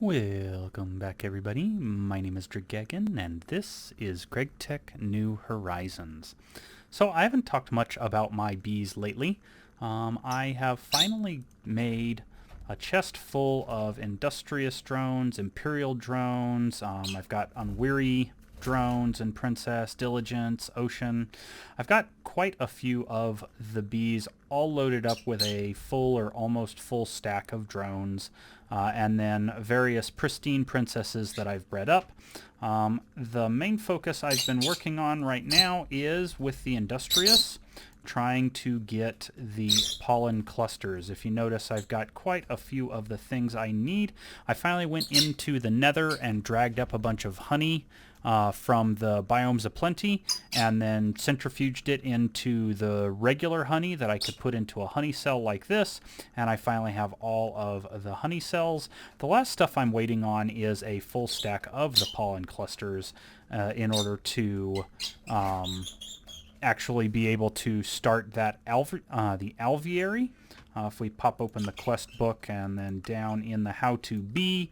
Welcome back, everybody. My name is Gregtech, and this is Gregtech New Horizons. So I haven't talked much about my bees lately. I have finally made a chest full of industrious drones, imperial drones. I've got unweary drones and princess, diligence, ocean. I've got quite a few of the bees all loaded up with a full or almost full stack of drones, and then various pristine princesses that I've bred up. The main focus I've been working on right now is with the industrious, trying to get the pollen clusters. If you notice, I've got quite a few of the things I need. I finally went into the nether and dragged up a bunch of honey from the biomes of plenty, and then centrifuged it into the regular honey that I could put into a honey cell like this, and I finally have all of the honey cells. The last stuff I'm waiting on is a full stack of the pollen clusters in order to actually be able to start that the alveary. If we pop open the quest book and then down in the how to bee,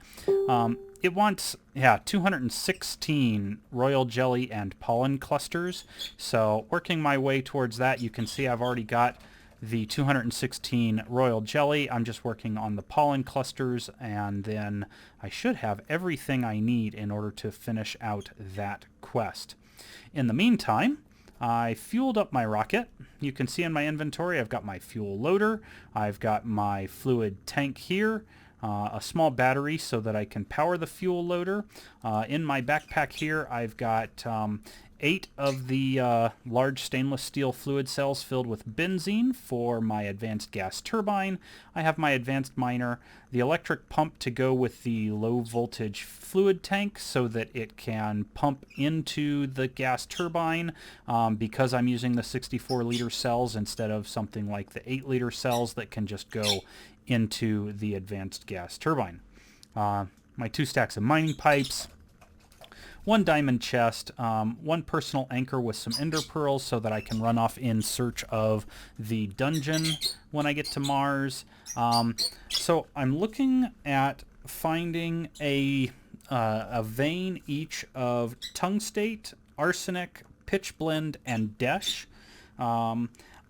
it wants 216 royal jelly and pollen clusters. So working my way towards that, you can see I've already got the 216 royal jelly. I'm just working on the pollen clusters, and then I should have everything I need in order to finish out that quest. In the meantime, I fueled up my rocket. You can see in my inventory I've got my fuel loader, I've got my fluid tank here, a small battery so that I can power the fuel loader. In my backpack here I've got 8 of the large stainless steel fluid cells filled with benzene for my advanced gas turbine. I have my advanced miner, the electric pump to go with the low voltage fluid tank so that it can pump into the gas turbine, because I'm using the 64 liter cells instead of something like the 8 liter cells that can just go into the advanced gas turbine. My 2 stacks of mining pipes, 1 diamond chest, 1 personal anchor with some ender pearls so that I can run off in search of the dungeon when I get to Mars. So I'm looking at finding a vein each of tungstate, arsenic, pitchblende, and desh.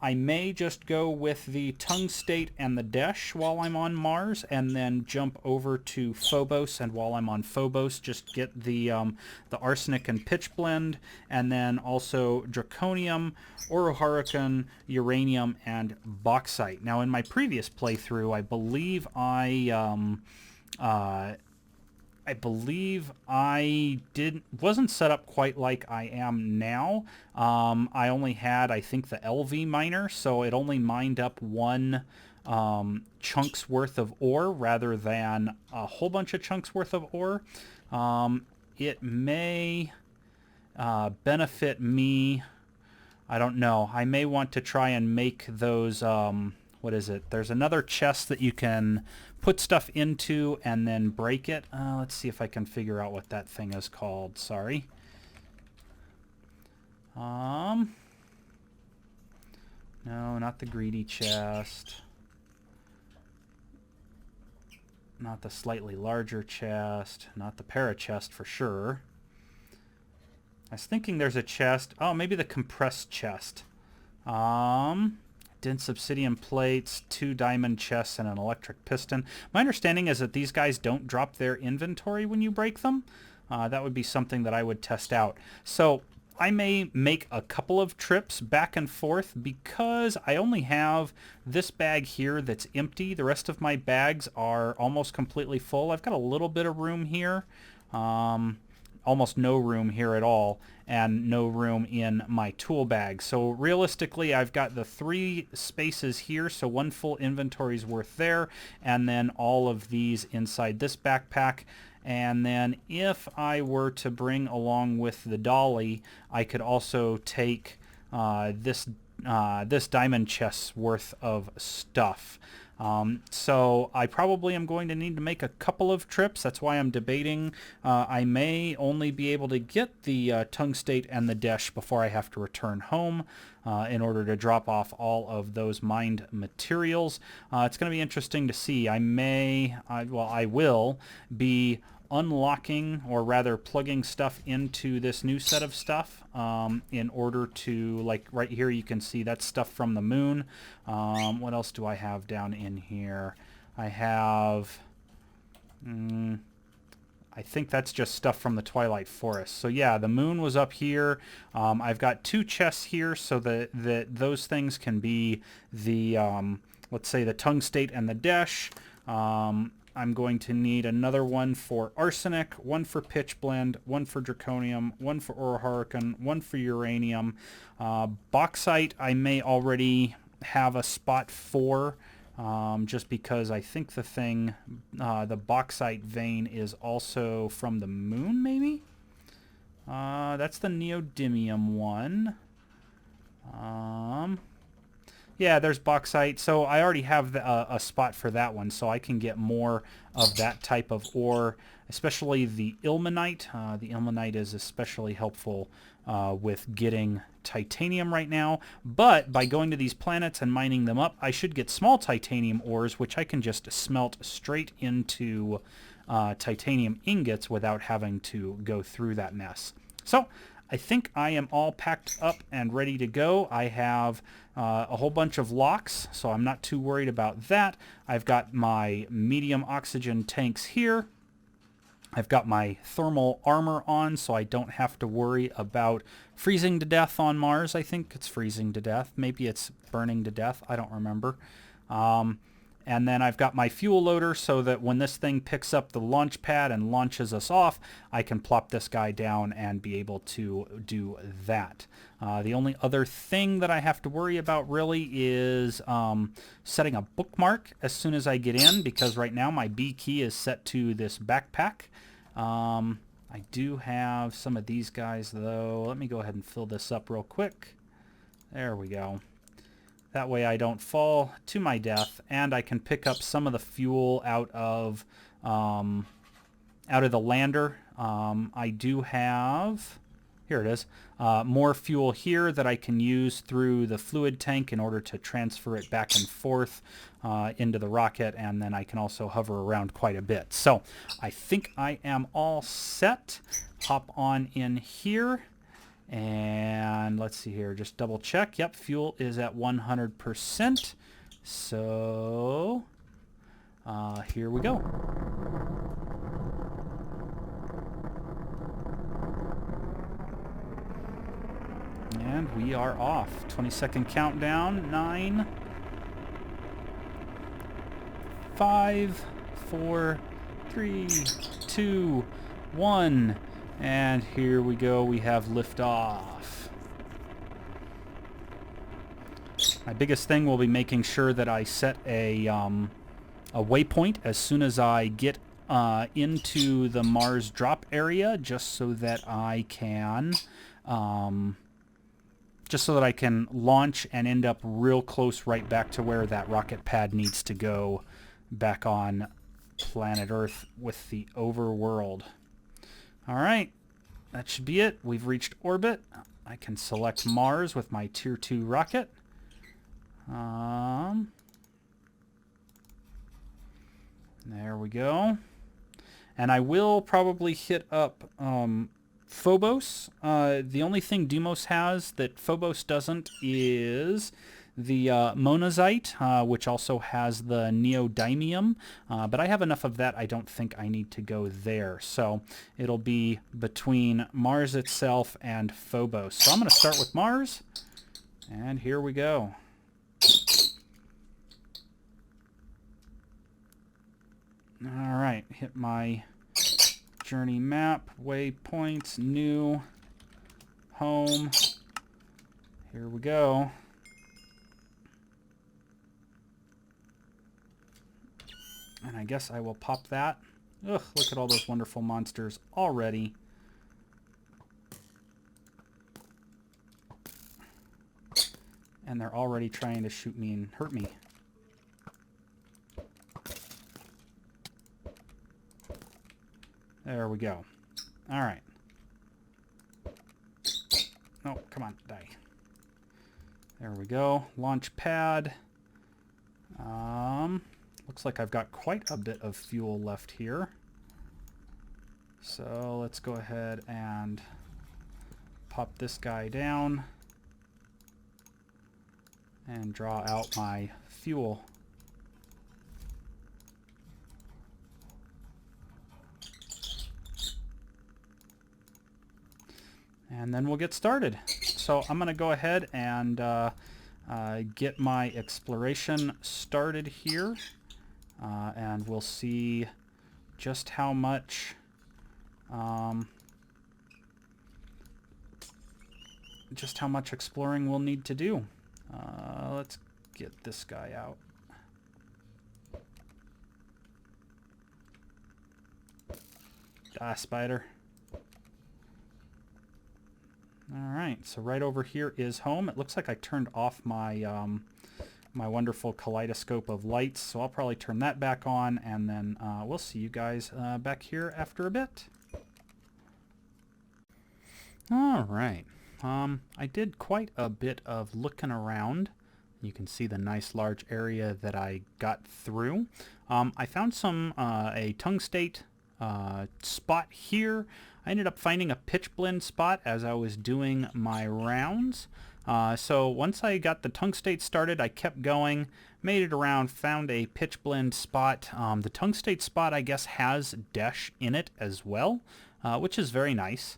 I may just go with the tungstate and the desh while I'm on Mars, and then jump over to Phobos, and while I'm on Phobos just get the arsenic and pitchblende, and then also draconium, orohurricane, uranium, and bauxite. Now in my previous playthrough, I believe I wasn't set up quite like I am now. I only had, I think, the LV miner, so it only mined up 1 chunk's worth of ore rather than a whole bunch of chunks worth of ore. It may benefit me. I don't know. I may want to try and make those, what is it? There's another chest that you can put stuff into and then break it. Let's see if I can figure out what that thing is called. Sorry. No, not the greedy chest. Not the slightly larger chest. Not the parachest for sure. I was thinking there's a chest. Oh, maybe the compressed chest. Dense obsidian plates, 2 diamond chests, and an electric piston. My understanding is that these guys don't drop their inventory when you break them. That would be something that I would test out. So I may make a couple of trips back and forth because I only have this bag here that's empty. The rest of my bags are almost completely full. I've got a little bit of room here. Almost no room here at all, and no room in my tool bag. So realistically, I've got the 3 spaces here, so 1 full inventory's worth there, and then all of these inside this backpack. And then if I were to bring along with the dolly, I could also take this diamond chest's worth of stuff. So I probably am going to need to make a couple of trips. That's why I'm debating. I may only be able to get the tungstate and the desh before I have to return home in order to drop off all of those mined materials. It's going to be interesting to see. I will be unlocking, or rather plugging stuff into this new set of stuff in order to, like right here you can see that's stuff from the moon. What else do I have down in here? I have I think that's just stuff from the Twilight Forest. So yeah, the moon was up here. I've got 2 chests here so that those things can be the let's say the tungstate and the desh. I'm going to need another one for arsenic, one for pitch blende, one for draconium, one for orohorican, one for uranium. Bauxite I may already have a spot for, just because I think the bauxite vein is also from the moon, maybe? That's the neodymium one. Yeah, there's bauxite, so I already have a spot for that one, so I can get more of that type of ore, especially the ilmenite. The ilmenite is especially helpful with getting titanium right now, but by going to these planets and mining them up, I should get small titanium ores, which I can just smelt straight into titanium ingots without having to go through that mess. So I think I am all packed up and ready to go. I have a whole bunch of locks, so I'm not too worried about that. I've got my medium oxygen tanks here. I've got my thermal armor on, so I don't have to worry about freezing to death on Mars. I think it's freezing to death. Maybe it's burning to death. I don't remember. And then I've got my fuel loader so that when this thing picks up the launch pad and launches us off, I can plop this guy down and be able to do that. The only other thing that I have to worry about really is setting a bookmark as soon as I get in, because right now my B key is set to this backpack. I do have some of these guys though. Let me go ahead and fill this up real quick. There we go. That way I don't fall to my death, and I can pick up some of the fuel out of the lander. I do have, here it is, more fuel here that I can use through the fluid tank in order to transfer it back and forth into the rocket, and then I can also hover around quite a bit. So I think I am all set. Hop on in here. And let's see here, just double check. Yep, fuel is at 100%. So here we go. And we are off. 20-second countdown. 9, 5, 4, 3, 2, 1. And here we go, we have liftoff. My biggest thing will be making sure that I set a waypoint as soon as I get into the Mars drop area, just so that I can launch and end up real close right back to where that rocket pad needs to go, back on planet Earth with the overworld. All right, that should be it. We've reached orbit. I can select Mars with my Tier 2 rocket. There we go. And I will probably hit up Phobos. The only thing Deimos has that Phobos doesn't is the monazite, which also has the neodymium, but I have enough of that. I don't think I need to go there. So it'll be between Mars itself and Phobos. So I'm going to start with Mars, and here we go. All right, hit my journey map, waypoints, new, home. Here we go. And I guess I will pop that. Ugh, look at all those wonderful monsters already. And they're already trying to shoot me and hurt me. There we go. All right. Oh, come on, die. There we go. Launch pad. Looks like I've got quite a bit of fuel left here. So let's go ahead and pop this guy down and draw out my fuel. And then we'll get started. So I'm going to go ahead and get my exploration started here. And we'll see just how much exploring we'll need to do. Let's get this guy out. Die, spider. Alright, so right over here is home. It looks like I turned off my my wonderful kaleidoscope of lights, so I'll probably turn that back on, and then we'll see you guys back here after a bit. Alright, I did quite a bit of looking around. You can see the nice large area that I got through. I found a tungstate spot here. I ended up finding a pitch blende spot as I was doing my rounds. So once I got the tungstate started, I kept going, made it around, found a pitch blende spot. The tungstate spot, I guess, has Desh in it as well, which is very nice.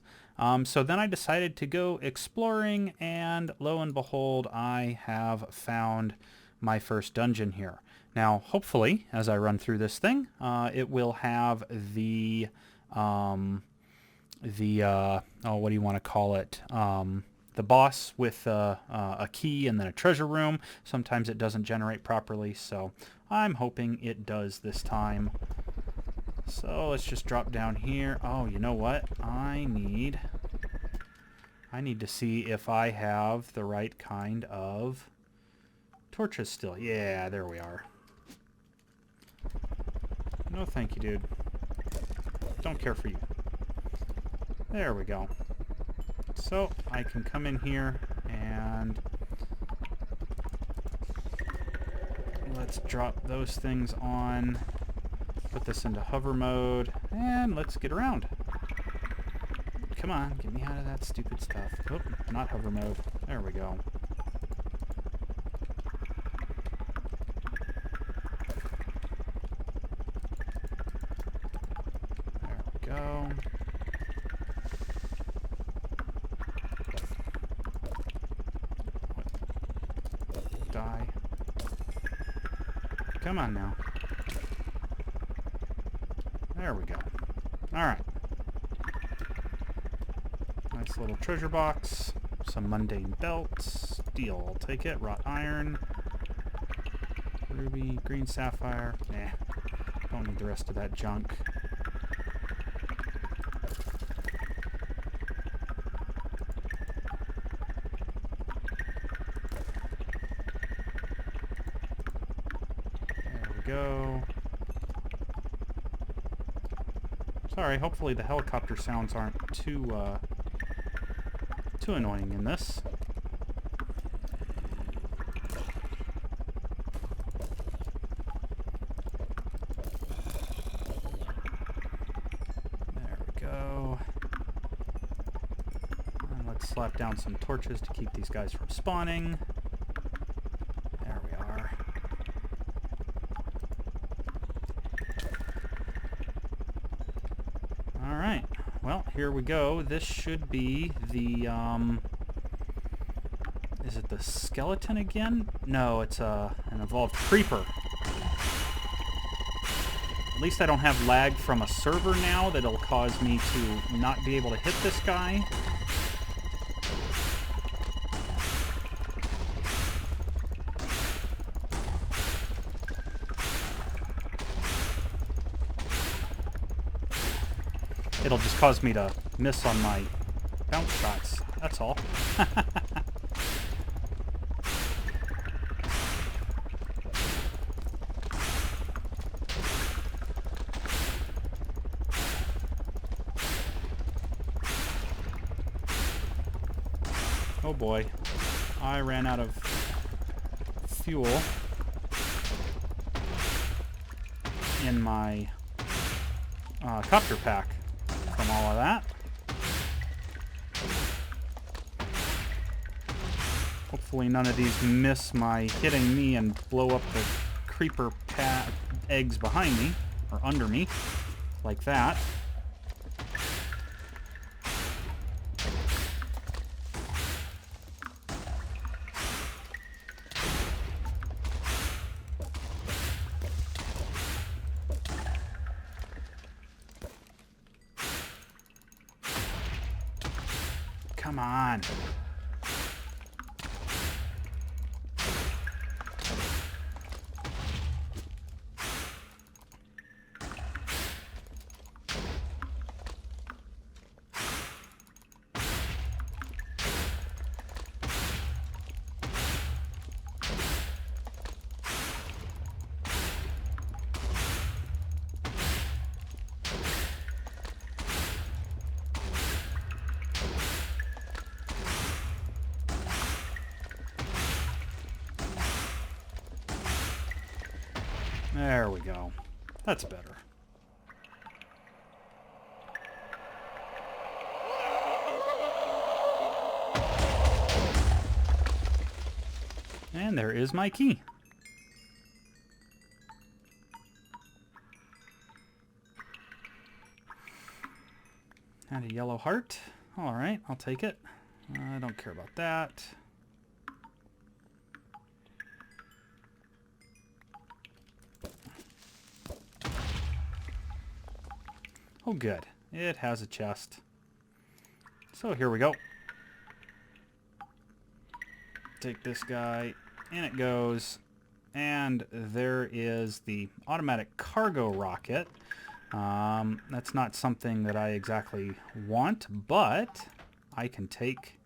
So then I decided to go exploring, and lo and behold, I have found my first dungeon here. Now, hopefully, as I run through this thing, it will have the what do you want to call it? The boss with a key and then a treasure room. Sometimes it doesn't generate properly, so I'm hoping it does this time. So let's just drop down here. Oh, you know what? I need to see if I have the right kind of torches still. Yeah, there we are. No thank you, dude. Don't care for you. There we go. So I can come in here and let's drop those things on, put this into hover mode, and let's get around. Come on, get me out of that stupid stuff. Oh, not hover mode. There we go. There we go. Die. Come on now. There we go. Alright. Nice little treasure box. Some mundane belts. Steel, I'll take it. Wrought iron. Ruby, green sapphire. Nah. Don't need the rest of that junk. Go. Sorry, hopefully the helicopter sounds aren't too annoying in this. There we go. And let's slap down some torches to keep these guys from spawning. There we are. Alright, well, here we go. This should be the, is it the skeleton again? No, it's an evolved creeper. At least I don't have lag from a server now that'll cause me to not be able to hit this guy. It'll just cause me to miss on my bounce shots. That's all. Oh boy. I ran out of fuel in my copter pack from all of that. Hopefully none of these miss my hitting me and blow up the creeper eggs behind me, or under me, like that. Come on. There we go. That's better. And there is my key. And a yellow heart. All right, I'll take it. I don't care about that. Oh, good. It has a chest. So here we go. Take this guy. In it goes. And there is the automatic cargo rocket. That's not something that I exactly want, but I can take...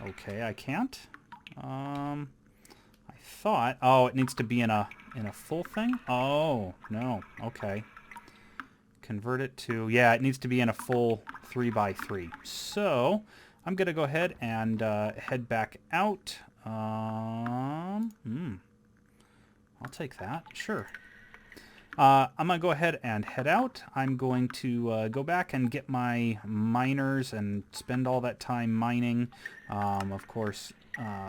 Okay, I can't. I thought... Oh, it needs to be in a full thing? Oh, no. Okay. Convert it to... Yeah, it needs to be in a full 3x3. So, I'm going to go ahead and head back out. I'll take that. Sure. I'm going to go ahead and head out. I'm going to go back and get my miners and spend all that time mining. Of course,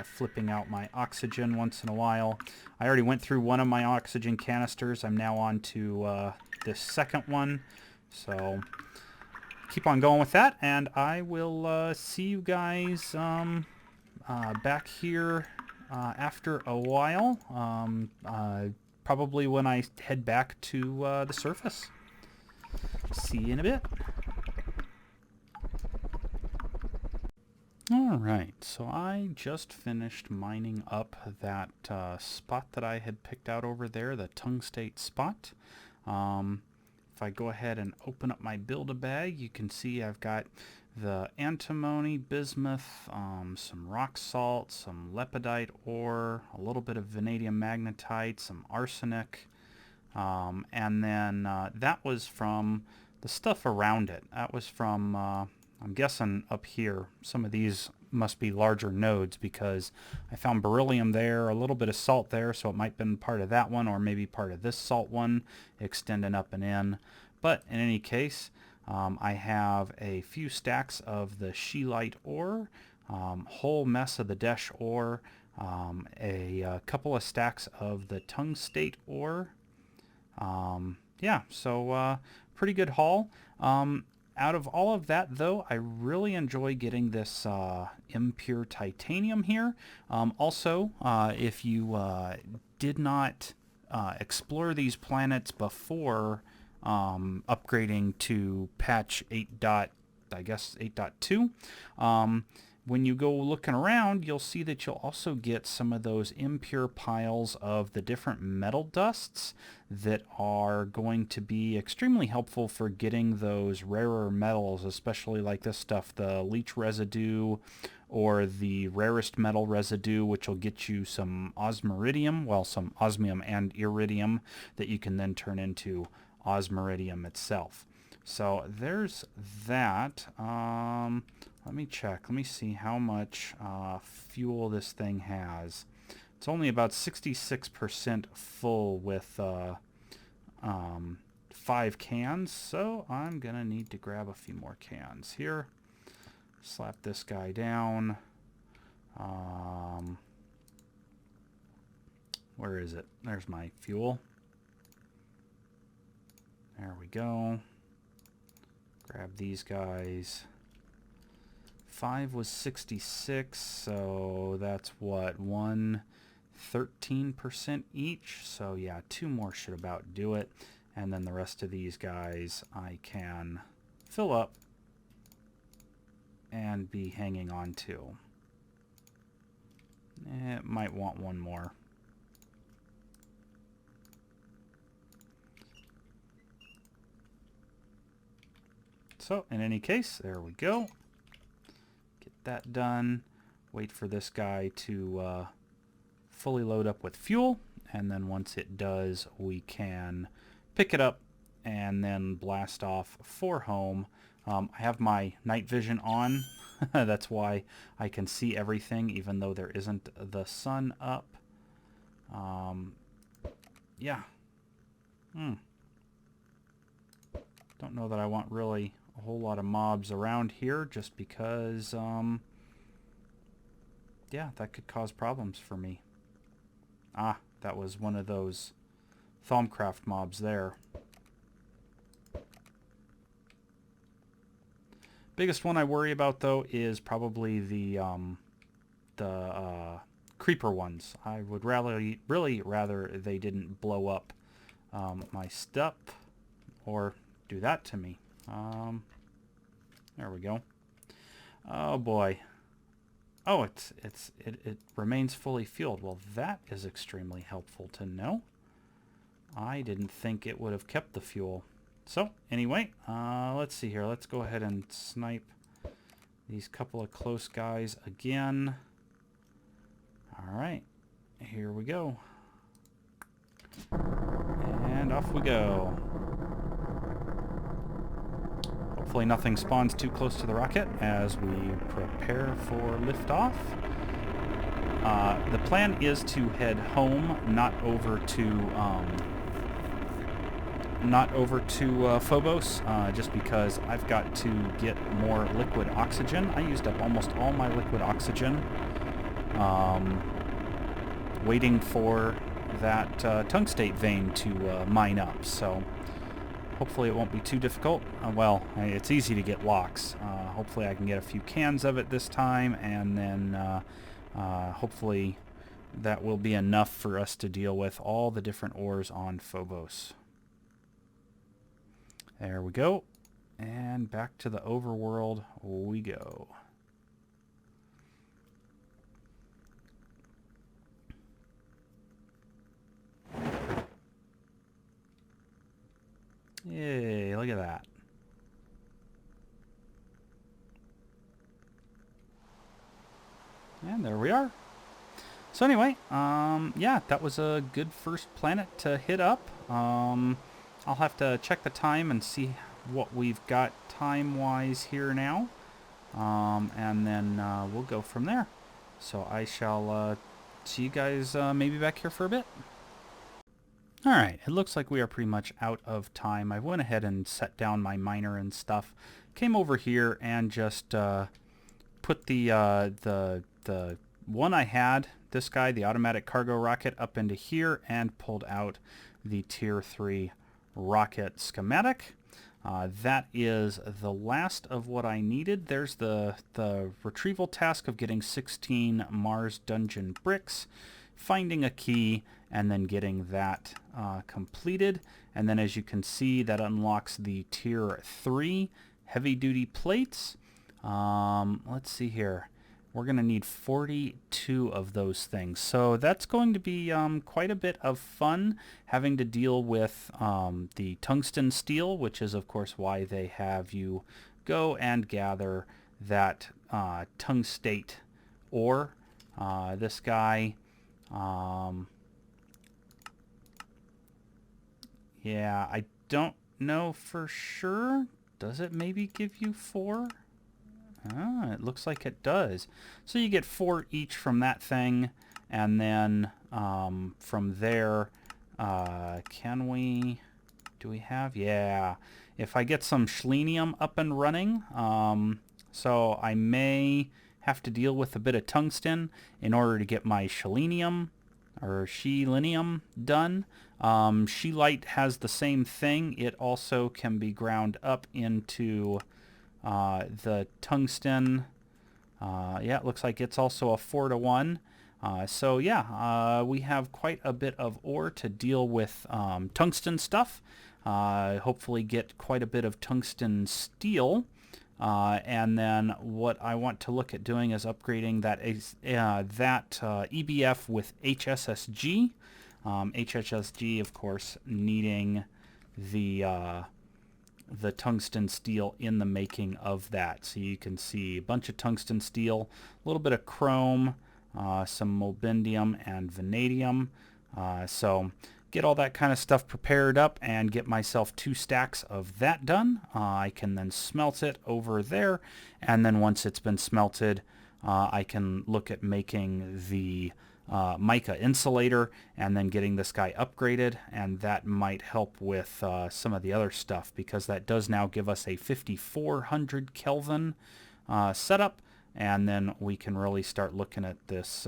flipping out my oxygen once in a while. I already went through one of my oxygen canisters. I'm now on to this second one. So keep on going with that, and I will see you guys back here after a while. Probably when I head back to the surface. See you in a bit. Alright, so I just finished mining up that spot that I had picked out over there, the tungstate spot. If I go ahead and open up my build-a-bag, you can see I've got the antimony, bismuth, some rock salt, some lepidite ore, a little bit of vanadium magnetite, some arsenic, and then that was from the stuff around it. That was from, I'm guessing up here, some of these must be larger nodes because I found beryllium there, a little bit of salt there, so it might have been part of that one or maybe part of this salt one extending up and in. But in any case, I have a few stacks of the scheelite ore, whole mess of the desh ore, a couple of stacks of the tungstate ore. Yeah, so pretty good haul. Out of all of that, though, I really enjoy getting this impure titanium here. Also, if you did not explore these planets before upgrading to patch 8.2, when you go looking around, you'll see that you'll also get some of those impure piles of the different metal dusts that are going to be extremely helpful for getting those rarer metals, especially like this stuff, the leech residue or the rarest metal residue, which will get you some osmiridium, well, some osmium and iridium that you can then turn into osmiridium itself. So there's that. Let me check. Let me see how much fuel this thing has. It's only about 66% full with 5 cans, so I'm going to need to grab a few more cans here. Slap this guy down. Where is it? There's my fuel. There we go. Grab these guys. 5 was 66, so that's what, 13% each. So yeah, 2 more should about do it. And then the rest of these guys I can fill up and be hanging on to. It might want one more. So in any case, there we go. Get that done. Wait for this guy to fully load up with fuel, and then once it does, we can pick it up and then blast off for home. I have my night vision on. That's why I can see everything even though there isn't the sun up. Yeah. Don't know that I want really a whole lot of mobs around here just because yeah, that could cause problems for me. Ah, that was one of those Thaumcraft mobs there. Biggest one I worry about though is probably the creeper ones. I would really rather they didn't blow up my stuff or do that to me. There we go. Oh boy. Oh, it remains fully fueled. Well, that is extremely helpful to know. I didn't think it would have kept the fuel. So, anyway, let's see here. Let's go ahead and snipe these couple of close guys again. Alright, here we go. And off we go. Hopefully nothing spawns too close to the rocket as we prepare for liftoff. The plan is to head home, not over to Phobos, just because I've got to get more liquid oxygen. I used up almost all my liquid oxygen waiting for that tungstate vein to mine up, so hopefully it won't be too difficult. Well, it's easy to get locks. Hopefully I can get a few cans of it this time, and then hopefully that will be enough for us to deal with all the different ores on Phobos. There we go. And back to the overworld we go. Yay, look at that. And there we are. So anyway, yeah, that was a good first planet to hit up. I'll have to check the time and see what we've got time-wise here now. And then we'll go from there. So I shall see you guys maybe back here for a bit. Alright, it looks like we are pretty much out of time. I went ahead and set down my miner and stuff. Came over here and just put the one I had, this guy, the automatic cargo rocket, up into here and pulled out the Tier 3 rocket schematic. That is the last of what I needed. There's the retrieval task of getting 16 Mars dungeon bricks, finding a key, and then getting that completed. And then as you can see, that unlocks the Tier 3 heavy-duty plates. Let's see here. We're going to need 42 of those things. So that's going to be quite a bit of fun, having to deal with the tungsten steel, which is of course why they have you go and gather that tungstate ore. This guy, yeah, I don't know for sure. Does it maybe give you 4? Ah, it looks like it does. So you get 4 each from that thing, and then from there, do we have? Yeah. If I get some selenium up and running, so I may have to deal with a bit of tungsten in order to get my selenium or selenium done. Scheelite has the same thing. It also can be ground up into the tungsten. Yeah, it looks like it's also a 4-to-1. So yeah, we have quite a bit of ore to deal with tungsten stuff. Hopefully get quite a bit of tungsten steel. And then what I want to look at doing is upgrading that EBF with HSSG. HSSG, of course, needing the tungsten steel in the making of that. So you can see a bunch of tungsten steel, a little bit of chrome, some molybdenum and vanadium. So get all that kind of stuff prepared up and get myself 2 stacks of that done. I can then smelt it over there, and then once it's been smelted, I can look at making the mica insulator and then getting this guy upgraded, and that might help with some of the other stuff, because that does now give us a 5400 Kelvin setup, and then we can really start looking at this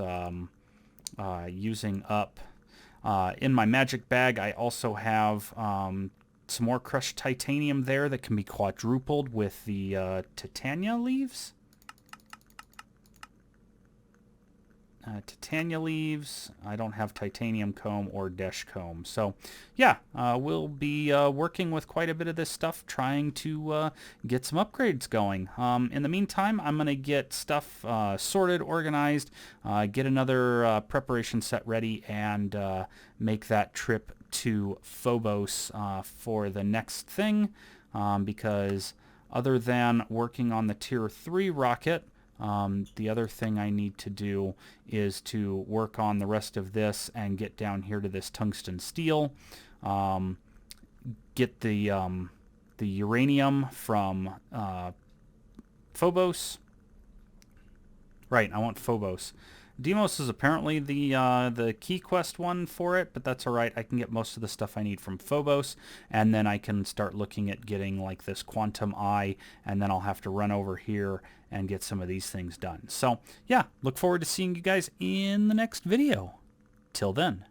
using up. In my magic bag, I also have some more crushed titanium there that can be quadrupled with the Titania leaves. Titania leaves. I don't have titanium comb or desh comb. So yeah, we'll be working with quite a bit of this stuff, trying to get some upgrades going. In the meantime, I'm going to get stuff sorted, organized, get another preparation set ready, and make that trip to Phobos for the next thing, because other than working on the Tier 3 rocket, the other thing I need to do is to work on the rest of this and get down here to this tungsten steel, get the uranium from Phobos. Right, I want Phobos. Deimos is apparently the key quest one for it, but that's all right. I can get most of the stuff I need from Phobos, and then I can start looking at getting like this quantum eye, and then I'll have to run over here and get some of these things done. So yeah, look forward to seeing you guys in the next video. Till then.